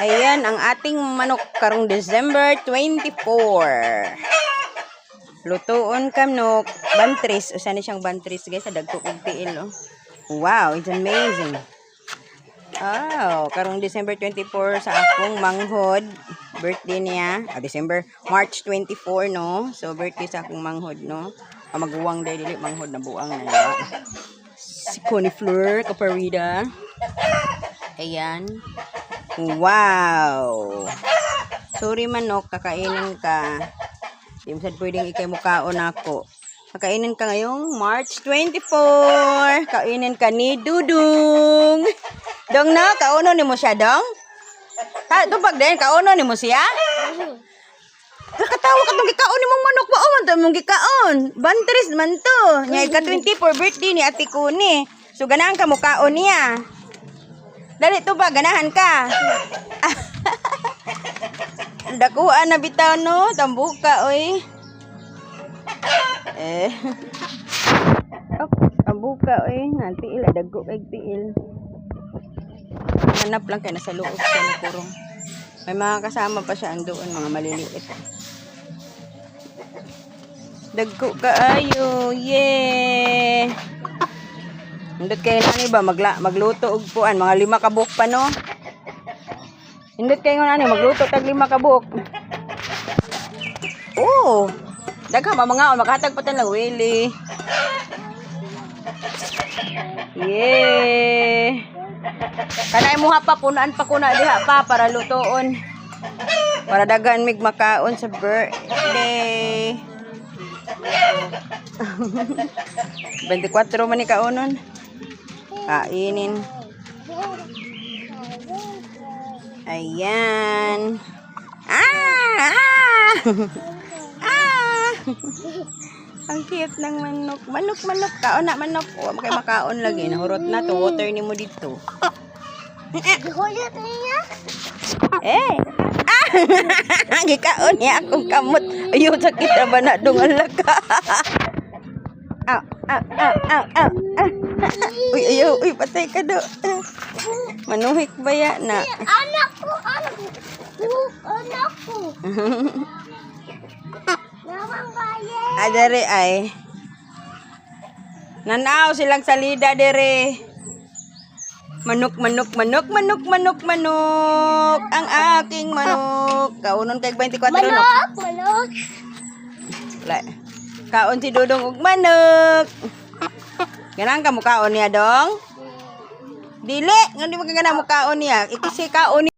Ayan ang ating manok karong December 24. Lutuon kamnok, bantris. Usa ni siyang bantris guys, sa dagko og tiil oh. Wow, it's amazing. Oh, karong December 24 sa akong manghod. Birthday niya. March 24 no. So birthday sa akong manghod no. Maguwang day dili manghod na buang na niya. Si Connie Fleur Caparida. Ayan. Wow. Sorry manok, kakainin ka. Di mo sad pwedeng ikay mukaon ako. Kakainin ka ngayong March 24. Kainin ka ni Dudong. Dong na, kauno ni mo siya, Dong? Ha, tupag din, kauno ni mo siya? Nakatawa ka itong gikaon ni mong manok ba? O, man mong gikaon. Bantris man to. Ngayon ka 24 birthday ni Ate Kuni. So, ganahan ka mukaon niya. Dali, tupag, ganahan ka. Dakuan na bitaw no, tambuka oy. Tambuka oy, nanti ila dagko kay tiil. Hanap lang kay nasa loob siya ng kurong. May mga kasama pa siya andoon, mga maliliit. Dagko kaayo, yeah. Indot kay nani ba magluto og puan, mga 5 ka buok pa no. Indot kayo nga nani, magluto tag 5 ka buok. Oh, daghan pa mga makatag pa lang wili. Yeah. Kanay mo pa punaan pa kuna diha pa para lutoon. Para daghan mig makaon sa birthday. 24 man ni kaonon. Kainin. Ayan. Ang cute ng manok. Manok. Kaon na manok. Huwag makay makaon lagi. Nahurot na to. Water ni mo dito. Gikaon niya akong kamot. Ayaw, sakit na ba na dong alaka. Uy, ayaw. Uy, patay ka do. Manuhik ba yan na? Anak ko. Dere ay. Nanaw silang salida dere. Manok. Ang aking manok. Kaunon kay 24 no. Manok. Kaon si Dudong og manok. Ganang ka mukaon niya dong? Dili, ngano di mo ka ganang mukaon niya. Ikisi kaon